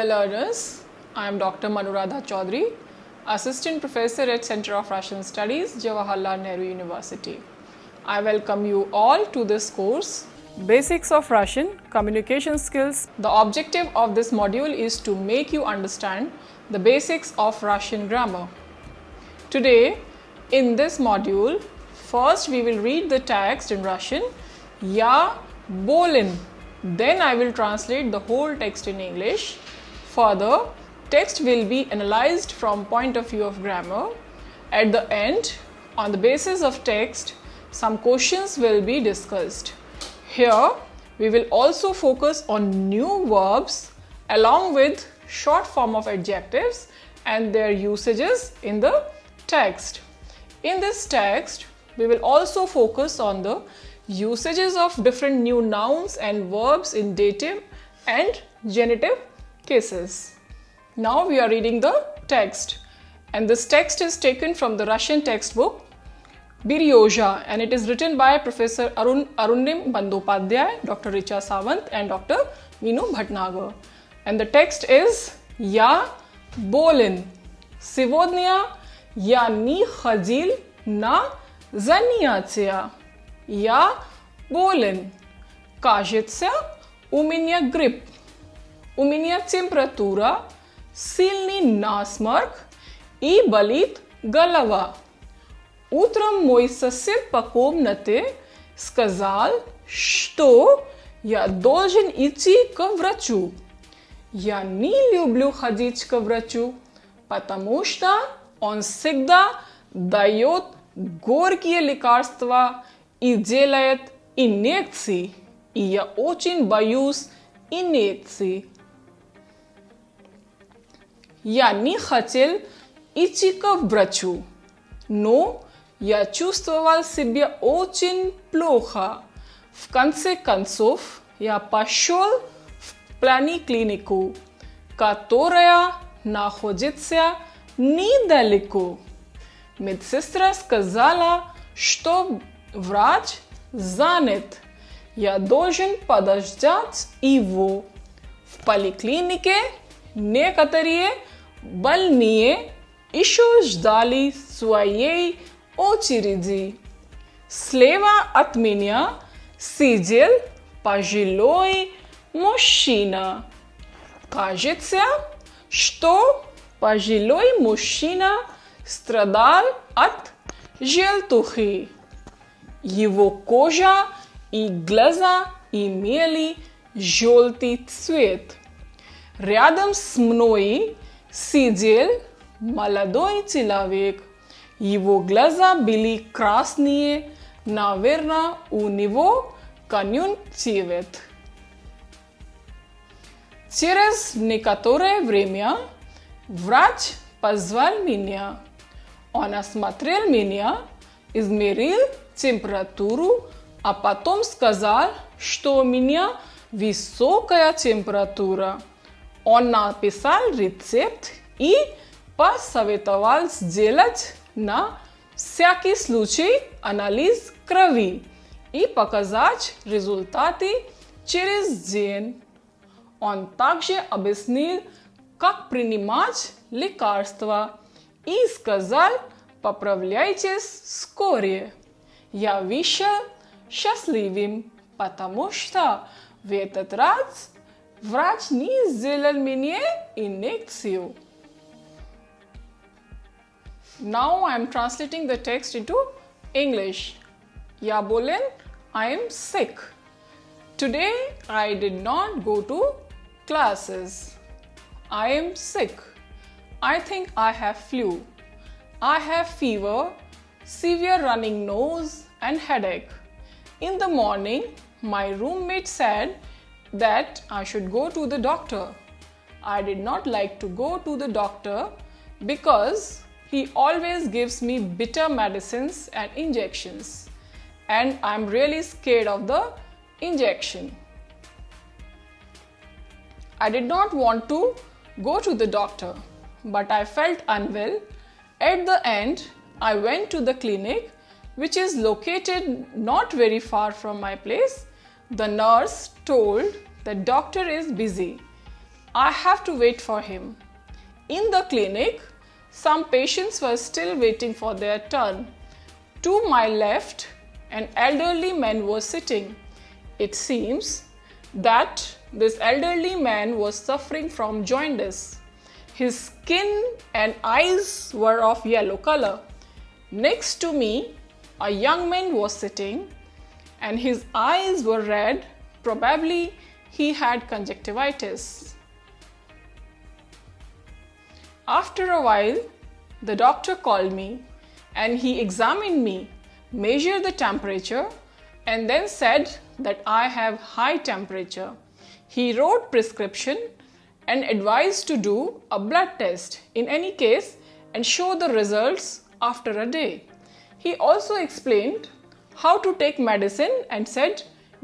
Dear learners, I am Dr. Manuradha Chaudhary, Assistant Professor at Center of Russian Studies, Jawaharlal Nehru University. I welcome you all to this course, Basics of Russian Communication Skills. The objective of this module is to make you understand the basics of Russian grammar. Today, in this module, first we will read the text in Russian, Ya bolin. Then I will translate the whole text in English. Further, text will be analyzed from point of view of grammar. At the end, on the basis of text, some questions will be discussed. Here, we will also focus on new verbs along with short form of adjectives and their usages in the text. In this text, we will also focus on the usages of different new nouns and verbs in dative and genitive cases. Now we are reading the text, and this text is taken from the Russian textbook Berezovka, and it is written by Professor Arundim Bandyopadhyay, Dr. Richa Sawant and Dr. Meenu Bhatnagar. And the text is Ya bolin. Сегодня я не ходил на занятия. Я болен. Кажется, у меня грипп. У меня температура, сильный насморк и болит голова. Утром мой сосед по комнате сказал, что я должен идти к врачу. Я не люблю ходить к врачу, потому что он всегда дает горькие лекарства и делает инъекции, и я очень боюсь инъекций. Я не хотел идти к врачу, но я чувствовал себя очень плохо. В конце концов, я пошел в поликлинику, которая находится недалеко. Медсестра сказала, что врач занят. Я должен подождать его. В поликлинике некоторые больные еще ждали своей очереди. Слева от меня сидел пожилой мужчина. Кажется, что пожилой мужчина страдал от желтухи. Его кожа и глаза имели желтый цвет. Рядом с мной сидел молодой человек. Его глаза были красные, наверное, у него конъюнктивит. Через некоторое время врач позвал меня. Он осмотрел меня, измерил температуру, а потом сказал, что у меня высокая температура. Он написал рецепт и посоветовал сделать на всякий случай анализ крови и показать результаты через день. Он также объяснил, как принимать лекарства и сказал, поправляйтесь скорее. Я вышел счастливым, потому что в этот раз врач не сделал мне инъекцию. Now I am translating the text into English. Ya bolin, I am sick. Today I did not go to classes. I am sick. I think I have flu. I have fever, severe running nose and headache. In the morning, my roommate said that I should go to the doctor. I did not like to go to the doctor because he always gives me bitter medicines and injections, and I'm really scared of the injection. I did not want to go to the doctor, but I felt unwell. At the end, I went to the clinic, which is located not very far from my place. The nurse told the doctor is busy. I have to wait for him. In the clinic, some patients were still waiting for their turn. To my left, an elderly man was sitting. It seems that this elderly man was suffering from jaundice. His skin and eyes were of yellow color. Next to me, a young man was sitting and his eyes were red. Probably he had conjunctivitis. After a while, the doctor called me and he examined me, measured the temperature, and then said that I have high temperature. He wrote prescription and advised to do a blood test in any case and show the results after a day. He also explained how to take medicine and said,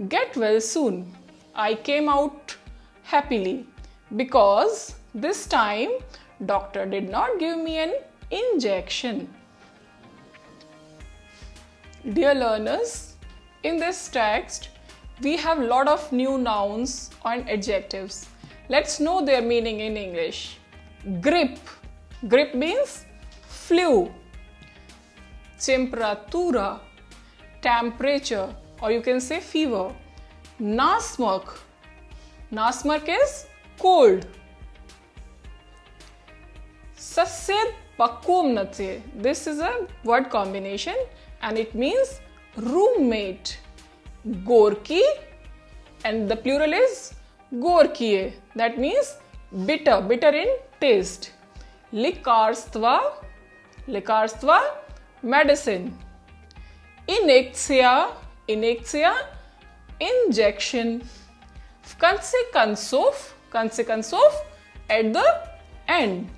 "Get well soon." I came out happily because this time doctor did not give me an injection. Dear learners, in this text we have a lot of new nouns and adjectives. Let's know their meaning in English. Grip. Grip means flu. Temperatura. Temperature, or you can say fever. Nasmuk. Nasmuk is cold. Sased pakumnate. This is a word combination and it means roommate. Gorki, and the plural is gorkie. That means bitter, bitter in taste. Likarstva, likarstva, medicine. Injektia, injektia, injection. Konsequensov, konsequensov, at the end.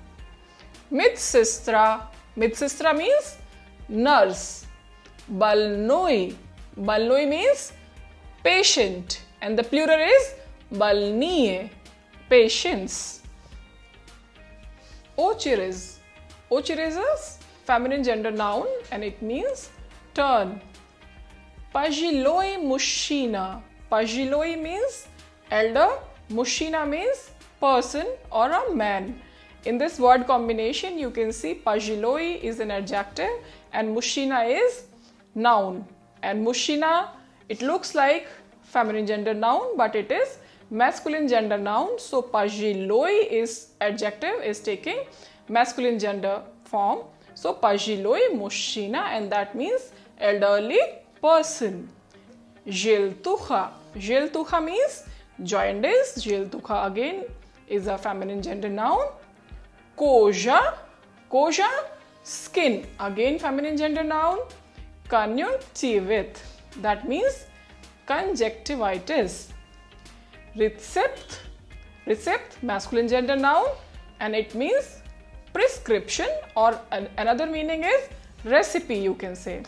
Medsestra, medsestra means nurse. Balnoi, balnoi means patient, and the plural is balnie, patients. Ocheres, ocheres is feminine gender noun and it means turn. Pajiloi mushina, pajiloi means elder, mushina means person or a man. In this word combination you can see pajiloi is an adjective and mushina is noun, and mushina, it looks like feminine gender noun but it is masculine gender noun. So pajiloi is adjective is taking masculine gender form. So pajiloi mushina, and that means elderly person. Jeltucha, jeltucha means jaundice. Jeltucha again is a feminine gender noun. Koja, koja, skin, again feminine gender noun. Conjunctivit, that means conjunctivitis. Recept, recept, masculine gender noun and it means prescription, or another meaning is recipe you can say.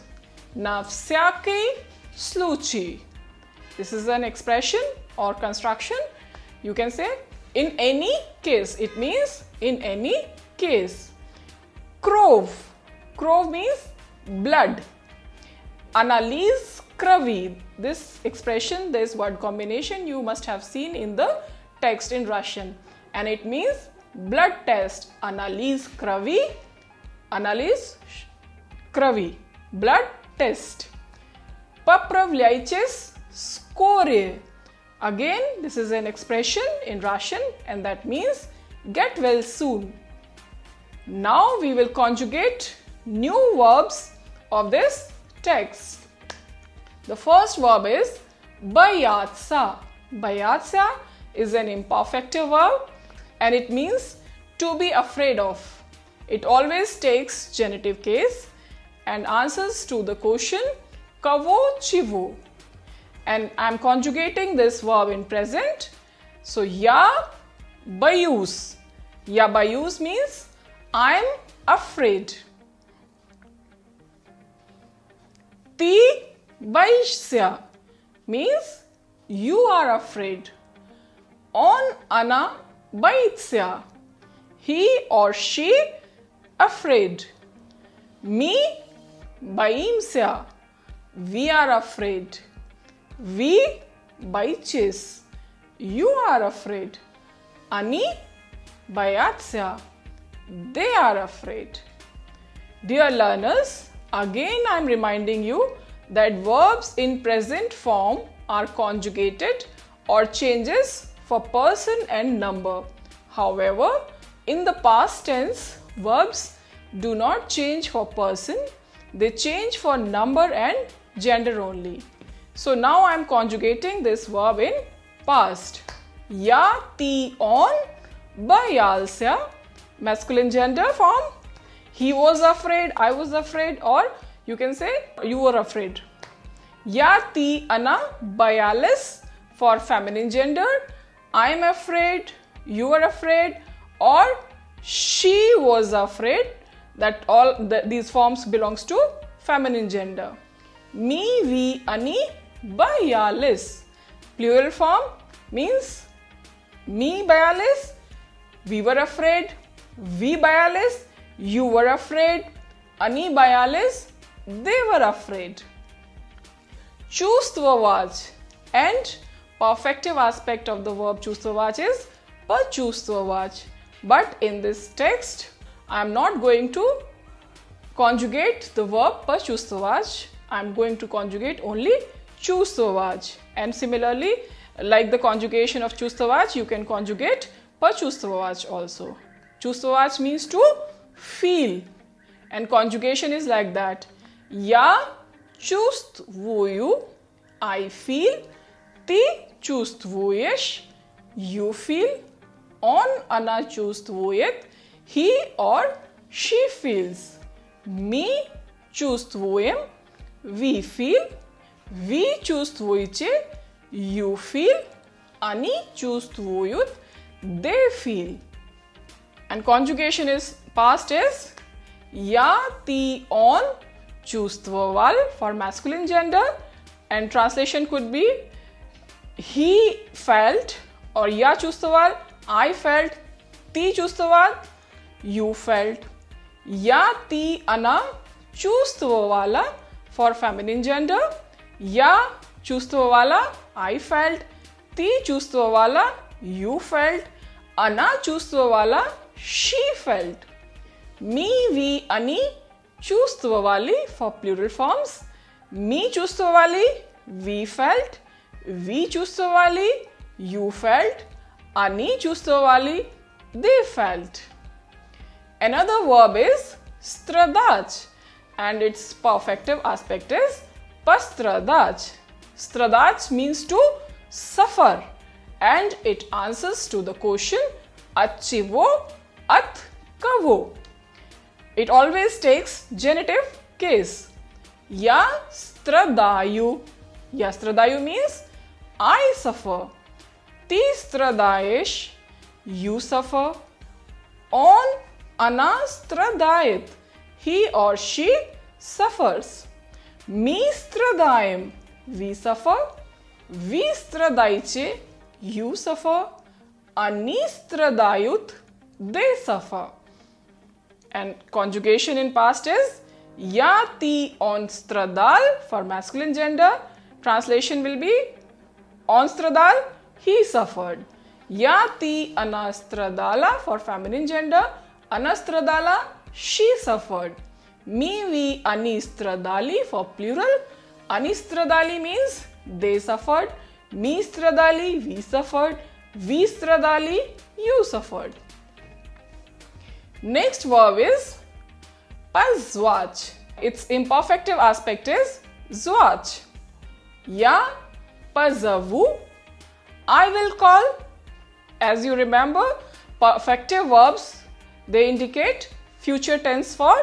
Na всякий случай, this is an expression or construction. You can say in any case, it means in any case. Krov, krov means blood. Analyze kravi, this expression, this word combination you must have seen in the text in Russian and it means blood test. Analyze kravi, analyze kravi, blood test. Поправляйтесь скорее, again this is an expression in Russian and that means get well soon. Now we will conjugate new verbs of this text. The first verb is boяться. Boяться is an imperfective verb and it means to be afraid of. It always takes genitive case and answers to the question kavo chivo. And I am conjugating this verb in present. So ya boюсь. Ya boюсь means I am afraid. Ты боишься means you are afraid. Он, она боится. He or she afraid. Мы боимся. We are afraid. Вы боитесь. You are afraid. Ani bayatsya. They are afraid. Dear learners, again I am reminding you that verbs in present form are conjugated or changes for person and number. However, in the past tense, verbs do not change for person, they change for number and gender only. So now I am conjugating this verb in past. Yati on bayalsya, masculine gender form. He was afraid, I was afraid, or you can say you were afraid. Yati ana bayalis for feminine gender. I am afraid, you are afraid, or she was afraid. That these forms belongs to feminine gender. Me, we, ani, bayalis. Plural form means me bayalis, we were afraid, we bayalis, you were afraid, ani bayalis, they were afraid. Chustvavach, and perfective aspect of the verb chustvavach is pachustvavach. But in this text, I am not going to conjugate the verb pachustvavach. I am going to conjugate only chustvavach. And similarly, like the conjugation of chustvavach, you can conjugate pachustvavach also. Chustvavach means to feel, and conjugation is like that. Ya chustvuyu, I feel. Ti chustvuyeš, you feel. On ana chustvuyet, he or she feels. Me chustvuyem, we feel. We chustvuyche, you feel. Ani chustvuyut, they feel. And conjugation is past is ya ti on chustvaval for masculine gender, and translation could be he felt, or ya chustvaval, I felt. Ti chustvaval, you felt. Ya ti ana chustvavala for feminine gender. Ya chustvavala, I felt. Ti chustvavala, you felt. Ana chustvavala, she felt. Me, we, ani, chustvavali for plural forms. Me chustvavali, we felt. We chustvavali, you felt. Ani chustvavali, they felt. Another verb is stradach, and its perfective aspect is pastradach. Stradach means to suffer, and it answers to the question achivo at kavo. It always takes genitive case. Ya stradayu. Ya stradayu means I suffer. Ti stradayesh, you suffer. On ana stradayet, he or she suffers. Mi stradayem, we suffer. Vi stradaiche, you suffer. Ani stradayut, they suffer. And conjugation in past is ya ti on stradal for masculine gender. Translation will be on stradal, he suffered. Ya ti anastradala for feminine gender. Anastradala, she suffered. Mi, we, anistradali for plural. Anistradali means they suffered. Mi stradali, we suffered. Vi stradali, you suffered. Next verb is pazwach. Its imperfective aspect is zwach. Ya pazavu, I will call. As you remember, perfective verbs, they indicate future tense for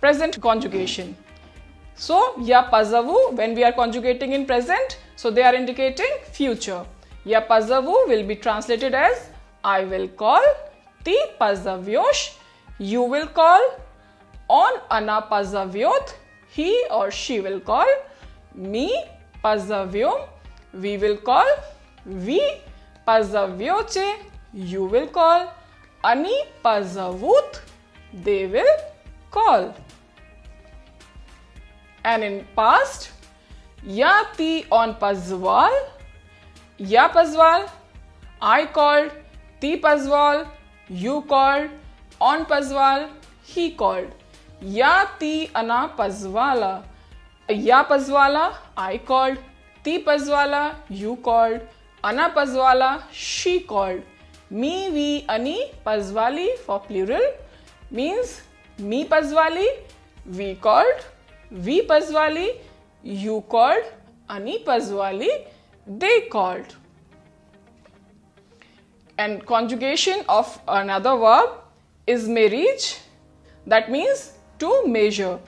present conjugation. So, ya pazavu, when we are conjugating in present, so they are indicating future. Ya pazavu will be translated as I will call. Ti pazavyosh, you will call. On ana pazavyot, he or she will call. Mi pazavyom, we will call. Vi pazavyoche, you will call. Ani pazavut, they will call. And in past, ya ti on pazval, ya pazval, I called. ती Paswal, you called. On Paswal, he called. Ya ti ana Paswala. Ya Paswala, I called. Ti Paswala, you called. Ana Paswala, she called. Me, we, ani, Paswali for plural means me Paswali, we called. We Paswali, you called. Ani Paswali, they called. And conjugation of another verb is marriage, that means to measure,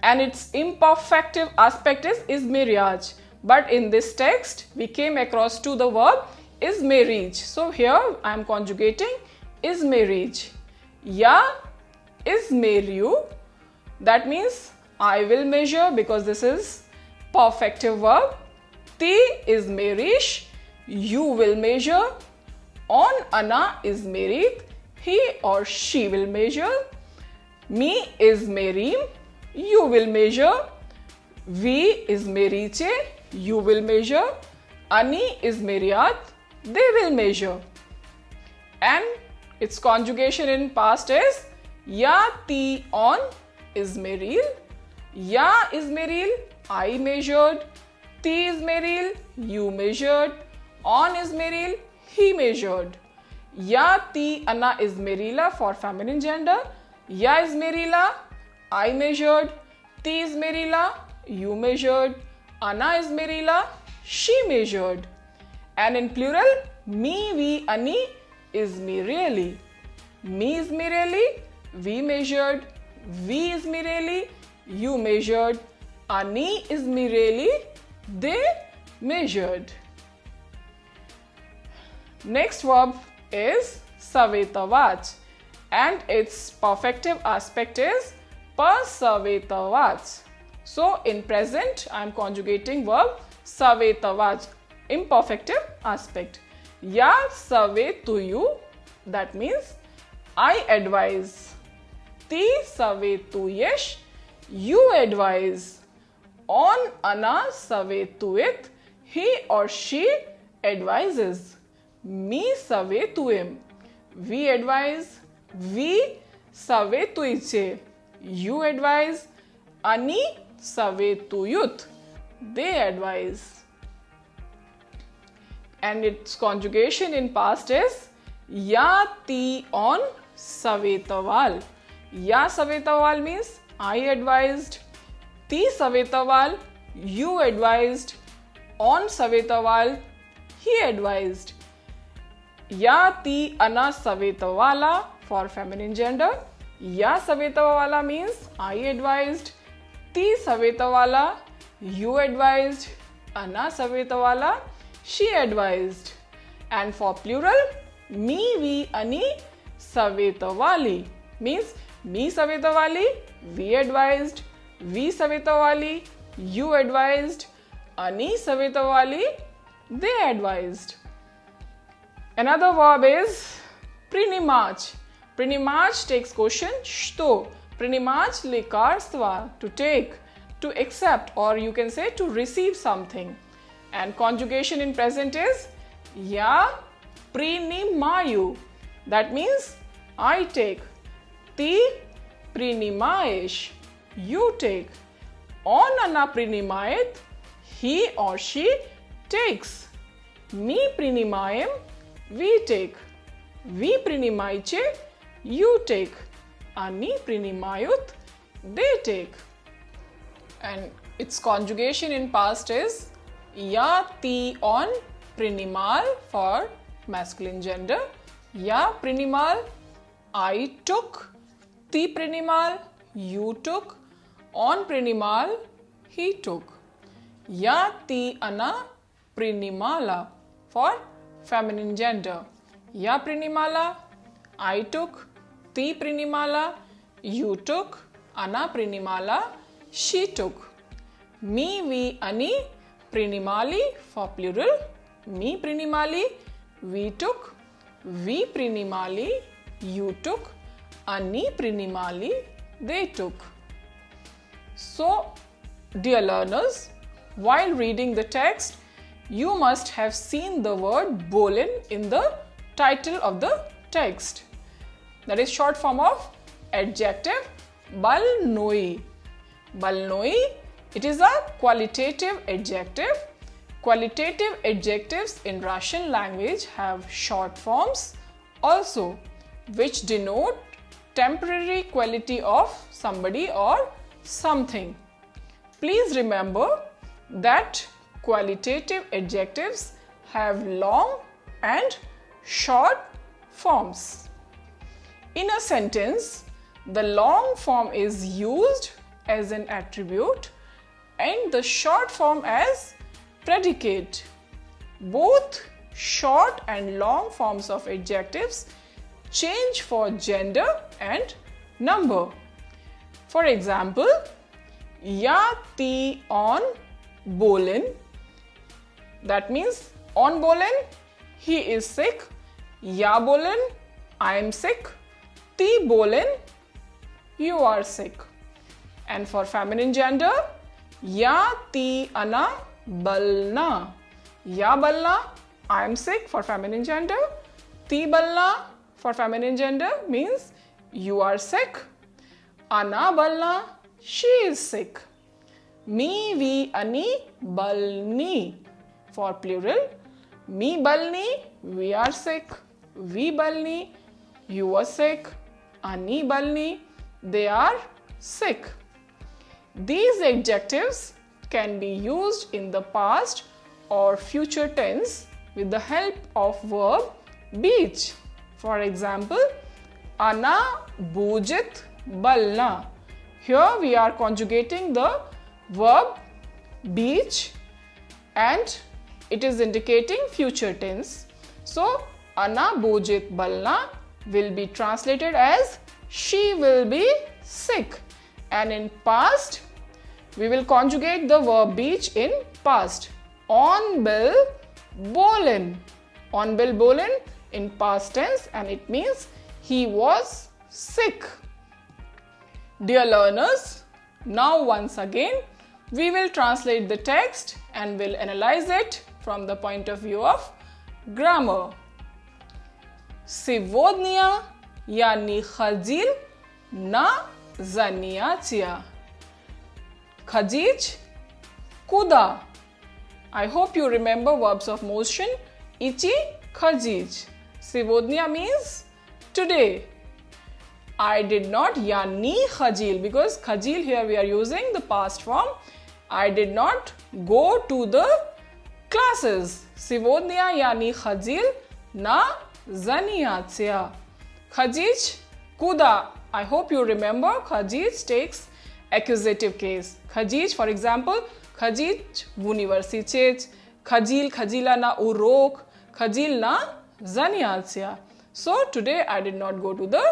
and its imperfective aspect is marriage. But in this text we came across to the verb is marriage. So here I am conjugating is marriage. Ya is meru, that means I will measure because this is perfective verb. Ti is merish, you will measure. On ana is merit, he or she will measure. Me is merim, you will measure. We is meriche, you will measure. Ani is meriat, they will measure. And its conjugation in past is ya ti on is meril. Ya is meril, I measured. Ti is meril, you measured. On is meril, he measured. Ya ti ana is merila for feminine gender. Ya is merila, I measured. Ti is merila, you measured. Ana is merila, she measured. And in plural, me, we, ani is mereli. Me is mereli, we measured. We is mereli, you measured. Ani is mereli, they measured. Next verb is savetavach, and its perfective aspect is pasavetavach. So in present I am conjugating verb savetavach, imperfective aspect. Ya savetuyu, that means I advise. Ti savetuyesh, you advise. On ana savetuit, he or she advises. Me savetuim, we advise. We savetuiche, you advise. Ani savetuyut, they advise. And its conjugation in past is ya ti on savetaval. Ya savetaval means I advised. Ti savetaval, you advised. On savetaval, he advised. Ya ti ana savetavala for feminine gender. Ya savetavala means I advised. Ti savetavala, you advised. Ana savetavala, she advised. And for plural, me, we, ani savetavali means me savetavali, we advised. We savetavali, you advised. Ani savetavali, they advised. Another verb is prinimach. Prinimach takes quotient shto. Prinimach likarstva, to take, to accept, or you can say to receive something. And conjugation in present is ya prinimayu, that means I take. Ti prinimaesh, you take. On ana prinimayet, he or she takes. Me prinimayem, we take. We prinimaiche, you take. Ani prinimayut, they take. And its conjugation in past is ya ti on prinimal for masculine gender. Ya prinimal, I took. Ti prinimal, you took. On prinimal, he took. Ya ti ana prinimala for feminine gender. Ya prinimala, I took. Ti prinimala, you took. Ana prinimala, she took. Me, we, ani prinimali for plural. Me prinimali, we took. We prinimali, you took. Ani prinimali, they took. So, dear learners, while reading the text, you must have seen the word bolen in the title of the text. That is short form of adjective balnoi. Balnoi, it is a qualitative adjective. Qualitative adjectives in Russian language have short forms also, which denote temporary quality of somebody or something. Please remember that qualitative adjectives have long and short forms. In a sentence, the long form is used as an attribute and the short form as predicate. Both short and long forms of adjectives change for gender and number. For example, या ती on बोलेन, that means on बोलेन, he is sick. या बोलेन, I am sick. ती बोलेन, you are sick. And for feminine gender, या ती अना बलना. या बलना, I am sick for feminine gender. ती बलना for feminine gender means you are sick. Ana balna, she is sick. Me, we, ani, balni for plural. Me balni, we are sick. We balni, you are sick. Ani balni, they are sick. These adjectives can be used in the past or future tense with the help of verb beach. For example, Ana bujit balna. Here we are conjugating the verb beach and it is indicating future tense. So, Ana bujit balna will be translated as she will be sick. And in past, we will conjugate the verb beach in past. On bil bolen. On bil bolen in past tense and it means he was sick. Dear learners, now once again we will translate the text and will analyze it from the point of view of grammar. Сегодня я не ходил на занятия. Ходить куда? I hope you remember verbs of motion. Идти, ходить. Сегодня means today. I did not, я не ходил, because ходил here we are using the past form. I did not go to the classes. Сегодня я не ходил на занятия. Ходить куда? I hope you remember ходить takes accusative case. Ходить, for example, ходить в университет, ходил, ходила на урок, ходил на занятия. So today I did not go to the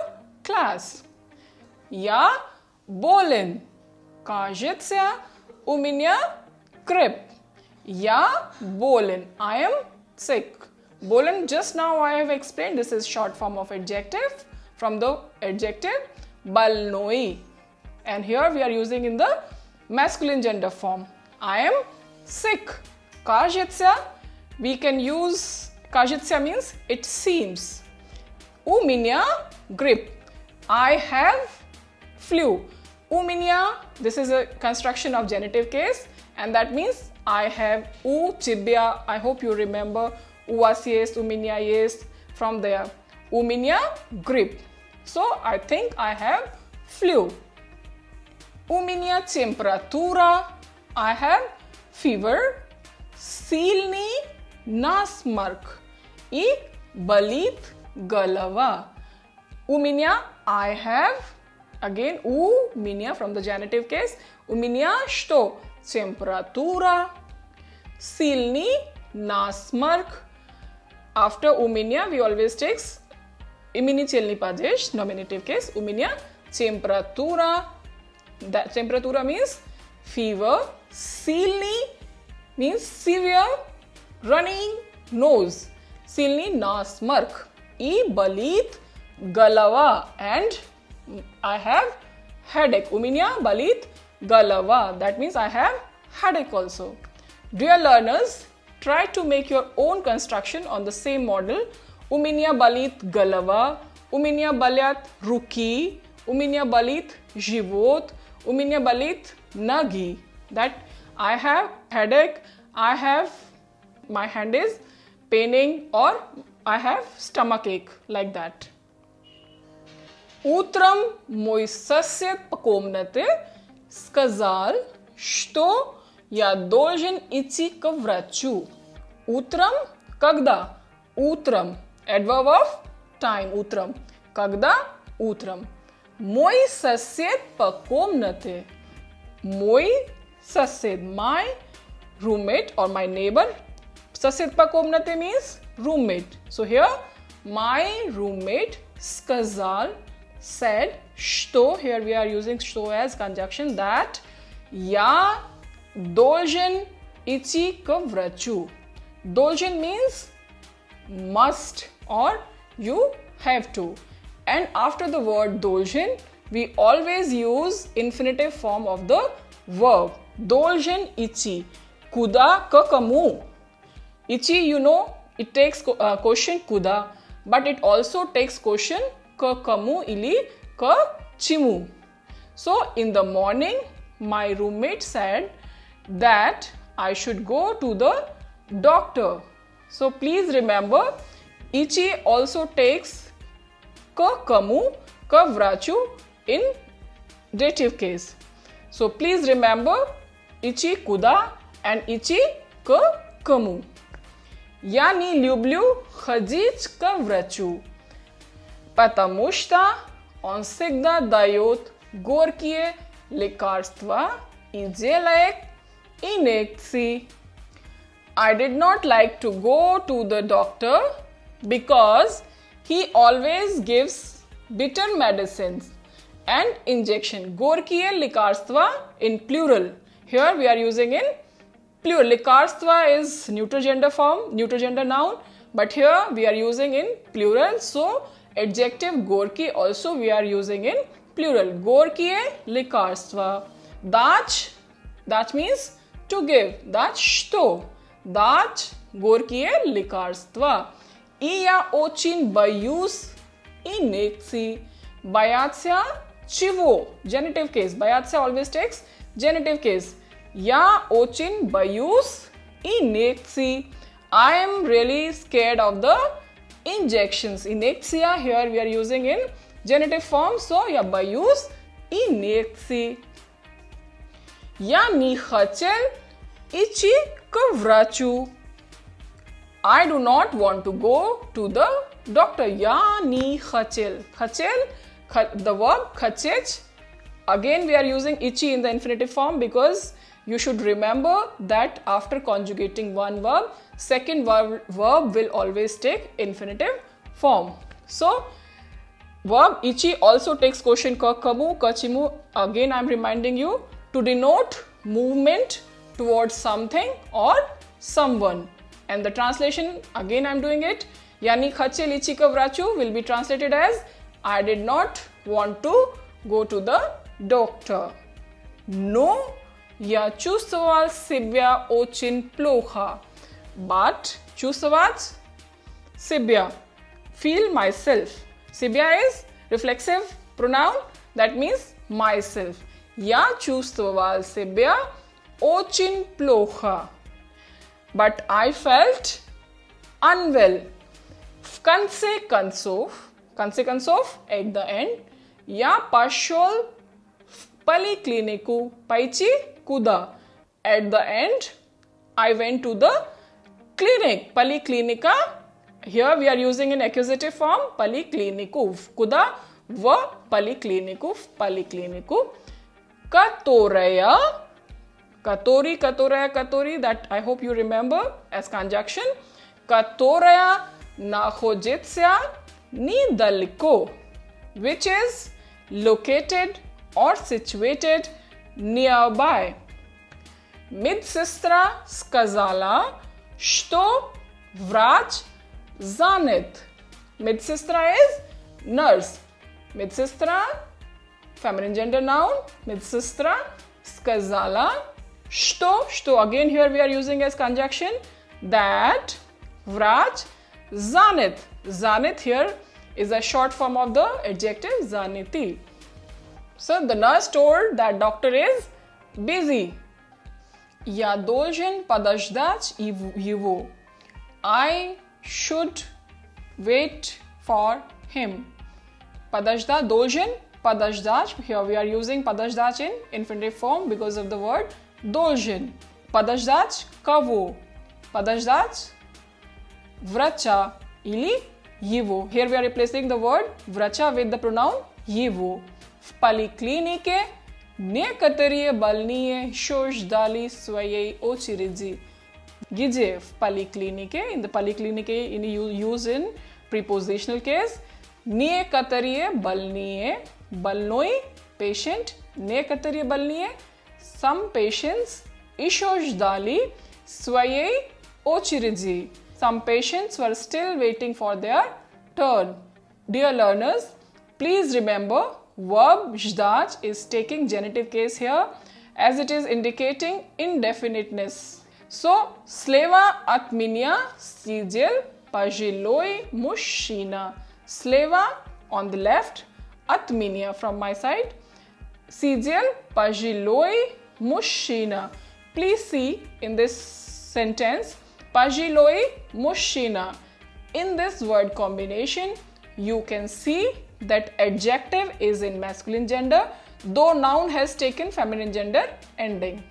class. Я болен. Кажется, у меня грипп. Я болен. I am sick. Болен, just now I have explained, this is short form of adjective from the adjective balnoi. And here we are using in the masculine gender form. I am sick. Кажется, we can use, кажется means it seems. У меня грипп. I have flu. У меня, this is a construction of genitive case and that means I have у тебя. I hope you remember у вас есть, у меня есть from there. У меня грипп. So I think I have flu. У меня температура. I have fever. Сильный насморк. И болит голова. У меня I have, again, у меня from the genitive case. У меня что? Температура. Сильный насморк. After у меня we always takes именительный падеж, nominative case. У меня температура. That temperatura means fever. Сильный means severe, running nose. Сильный насморк. И болит голова. And I have headache. У меня болит голова. That means I have headache also. Dear learners, try to make your own construction on the same model У меня болит голова. У меня болят руки. У меня болит живот. У меня болит ноги. That I have headache. I have my hand is paining or I have stomach ache, like that. Утром мой сосед по комнате сказал, что я должен идти к врачу. Утром, когда? Утром. Adverb of time. Утром. Когда? Утром. Мой сосед по комнате. Мой сосед. My roommate or my neighbor. Сосед по комнате means roommate. So here, my roommate сказал, said, что, here we are using что as conjunction, that я должен идти к врачу. Должен means must or you have to. And after the word должен, we always use infinitive form of the verb. Должен идти. Куда, к кому. Идти, you know, it takes question куда, but it also takes question к кому или к чему. So in the morning, my roommate said that I should go to the doctor. So please remember, идти also takes к кому, к врачу in dative case. So please remember, идти куда and идти к кому. Я не люблю ходить к врачу, потому что он всегда дает горькие лекарства и делает инъекции. I did not like to go to the doctor because he always gives bitter medicines and injection. Горькие лекарства in plural. Here we are using in plural. Лекарства is neutral gender form, neutral gender noun, but here we are using in plural. So adjective горький also we are using in plural. Горькие лекарства. Дать, that means to give. Дать что? Дать горькие лекарства. И я очень боюсь инъекций. Бояться чего? Genitive case. Бояться always takes genitive case. Я очень боюсь инъекций. I am really scared of the injections. Инъекция here we are using in genitive form. So я боюсь инъекций. Я не хотел идти к врачу. I do not want to go to the doctor. Я не хотел. Хотел, the verb хотеть. Again we are using идти in the infinitive form because you should remember that after conjugating one verb, second verb will always take infinitive form. So verb идти also takes question к кому, к чему. Again I am reminding you to denote movement towards something or someone. And the translation, again I am doing it. Я не хотел идти к врачу will be translated as I did not want to go to the doctor. No, я чувствовал себя очень плохо. But чувствовать себя, feel myself. Себя is reflexive pronoun, that means myself. Я чувствовал себя очень плохо. But I felt unwell. В конце концов, at the end, я пошел в поликлинику. Пойти куда? At the end, I went to the clinic. Поликлиника. Here we are using an accusative form. Поликлинику. Куда? В поликлинику. В поликлинику. Которая. Который, that I hope you remember as conjunction. Которая находится недалеко, which is located or situated nearby. Медсестра сказала, что врач занят. Медсестра is nurse. Медсестра, feminine gender noun. Медсестра сказала, что again here we are using as conjunction, that врач Zanith. Zanith here is a short form of the adjective zaniti. So the nurse told that doctor is busy. Я должен подождать его. I should wait for him. Подождать, должен, подождать. Here we are using подождать in infinitive form because of the word должен. Подождать кого? Подождать врача или его. Here we are replacing the word врача with the pronoun его. В поликлинике некоторые больные ждали своей очереди. Где в поликлинике? In the поликлинике in use in prepositional case. Некоторые больные, больной, patient, некоторые больные, some patients еще ждали своей очереди. Some patients were still waiting for their turn. Dear learners, please remember verb ждать is taking genitive case here as it is indicating indefiniteness. So, слева от меня сидел пожилой мужчина. Слева on the left, от меня from my side. Сидел пожилой мужчина. Please see in this sentence пожилой мужчина. In this word combination, you can see that adjective is in masculine gender, though noun has taken feminine gender ending.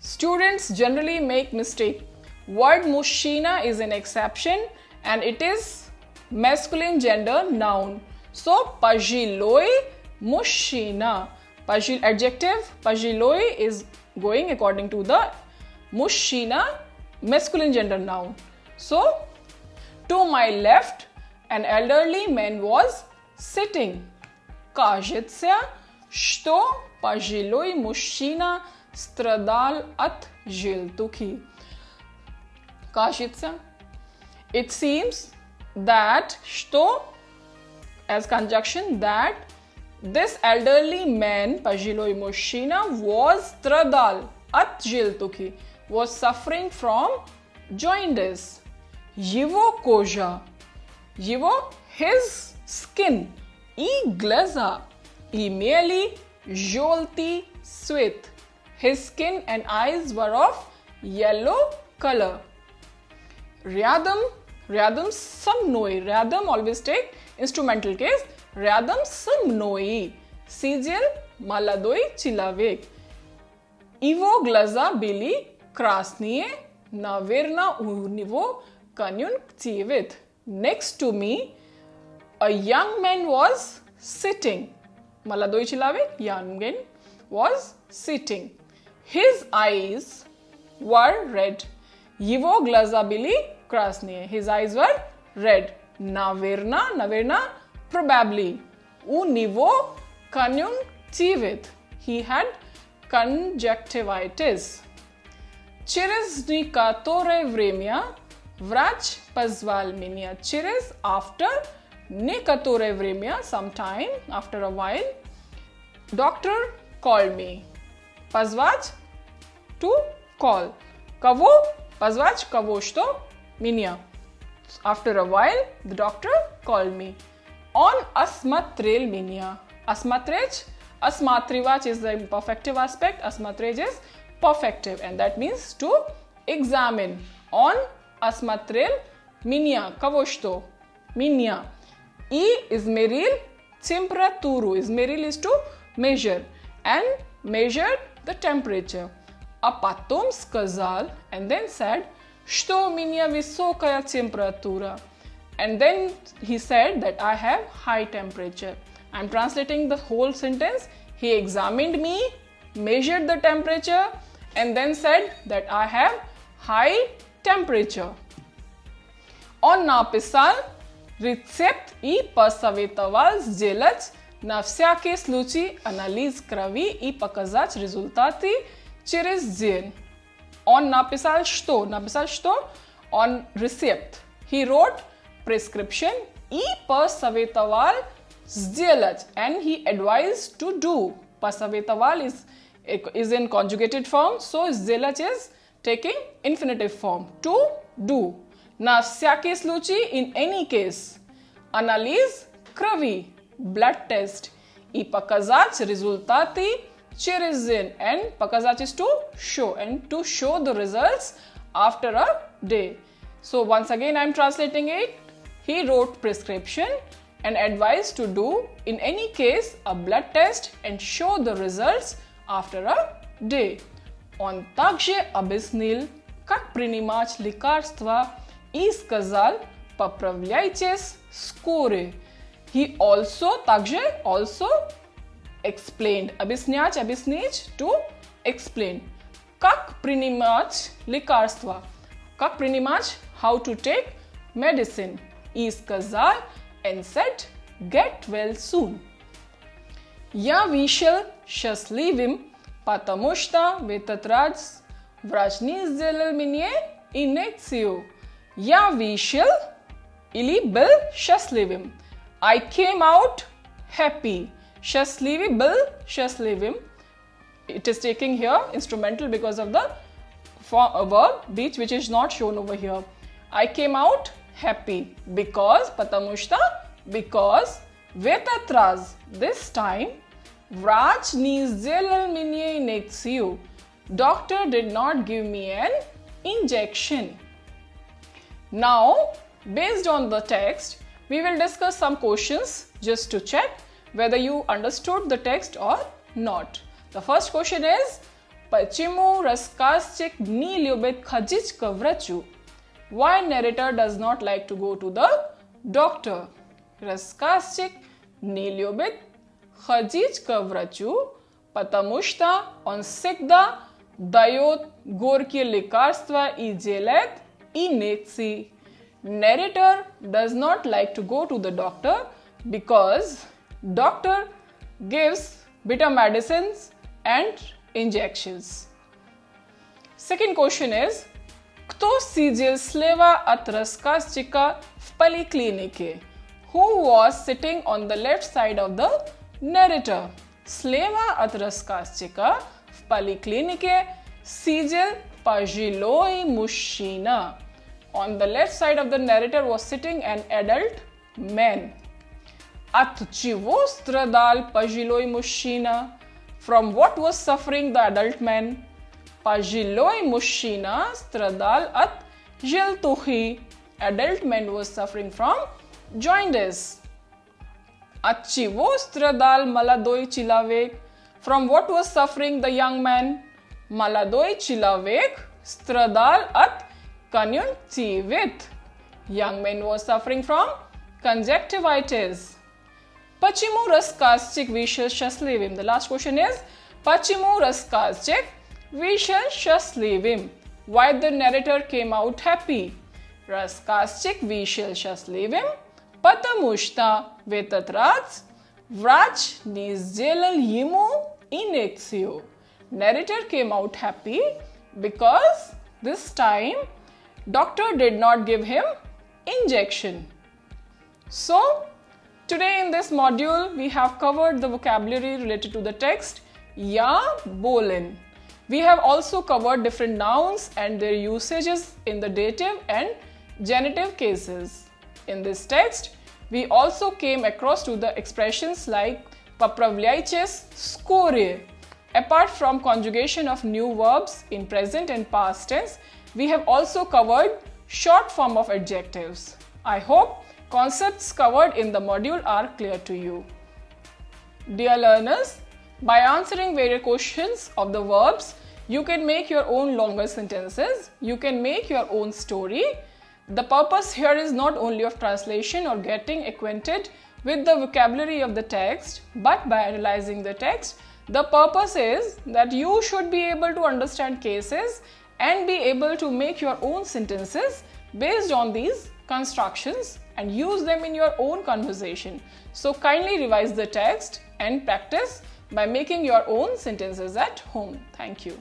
Students generally make mistake. Word мужчина is an exception and it is masculine gender noun. So, пожилой мужчина. Adjective пожилой is going according to the мужчина masculine gender noun. So, to my left, an elderly man was sitting. Кажется, что пожилой мужчина страдал от желтухи. Кажется. It seems that что as conjunction that this elderly man, пожилой мужчина, was страдал от желтухи, was suffering from jaundice. Его кожа, his skin и глаза имели желтый цвет. His skin and eyes were of yellow color. Рядом со мной. Рядом always take instrumental case. Рядом со мной сидел молодой человек. Его глаза были красные. Наверное, у него конъюнктивит. Next to me, a young man was sitting. Молодой человек, young man, was sitting. His eyes were red. Его глаза были красные. His eyes were red. Наверное, probably. У него конъюнктивит. He had conjunctivitis. Через некоторое время врач позвал меня. Через after некоторое время, sometime, after a while, doctor called me. Позвать, to call. Кого? Позвать кого? Что? Меня. After a while, the doctor called me. Он осмотрел меня. Осмотреть, осматривать is the imperfective aspect. Осмотреть is perfective and that means to examine. Он осмотрел меня. Кого что? Меня. И измерил температуру. Измерил is to measure and measured the temperature. А потом сказал and then said, что у меня высокая температура. And then he said that I have high temperature. I'm translating the whole sentence. He examined me, measured the temperature and then said that I have high temperature. Он написал рецепт и посоветовал сделать на всякий случай анализ крови и показать результаты через день. Он написал что? Написал что? On recept. He wrote prescription и посоветовал сделать. And he advised to do. Посоветовал is in conjugated form. So сделать is taking infinitive form. To do. Na всякий случай, in any case. Анализ крови, blood test. И показать результаты через день. And показать is to show. And to show the results after a day. So once again I am translating it. He wrote prescription and advised to do in any case a blood test and show the results after a day. Он также объяснил, как принимать лекарства и сказал, поправляйтесь скоро. He also explained. Объяснять, объяснить, to explain. Как принимать лекарства? Как принимать, how to take medicine. И сказал, and said, get well soon. Я вышел счастливым, потому что в этот раз врач не сделал мне инъекцию. Я вышел или был счастливым. I came out happy. Счастливый был счастливым. It is taking here instrumental because of the verb beach which is not shown over here. I came out happy because потому что because в этот раз this time врач не сделал мне инъекцию. Doctor did not give me an injection. Now, based on the text, we will discuss some questions just to check whether you understood the text or not. The first question is, почему рассказчик не любит ходить к врачу? Why narrator does not like to go to the doctor? Рассказчик не любит ходить к врачу, потому что он всегда дает горькие лекарства и делает инъекции. Narrator does not like to go to the doctor because doctor gives bitter medicines and injections. Second question is, кто сидел слева от рассказчика в поликлинике? Who was sitting on the left side of the narrator? Слева от рассказчика в поликлинике сидел пожилой мужчина. On the left side of the narrator was sitting an adult man. От чего страдал пожилой мужчина? From what was suffering the adult man? Пожилой мужчина страдал от желтухи. Adult man was suffering from jaundice. От чего страдал молодой человек? From what was suffering the young man? Молодой человек страдал от conjunctivit. Young man was suffering from conjunctivitis. Почему рассказчик вышел счастливым? The last question is, почему рассказчик вышел счастливым? Why the narrator came out happy? Рассказчик вышел счастливым, потому что в этот раз врач не сделал ему инъекцию. Narrator came out happy because this time doctor did not give him injection. So, today in this module we have covered the vocabulary related to the text या बोलें. We have also covered different nouns and their usages in the dative and genitive cases. In this text, we also came across to the expressions like поправляйтесь скорее. Apart from conjugation of new verbs in present and past tense, we have also covered short form of adjectives. I hope concepts covered in the module are clear to you. Dear learners, by answering various questions of the verbs, you can make your own longer sentences, you can make your own story. The purpose here is not only of translation or getting acquainted with the vocabulary of the text, but by analyzing the text, the purpose is that you should be able to understand cases and be able to make your own sentences based on these constructions and use them in your own conversation. So kindly revise the text and practice by making your own sentences at home. Thank you.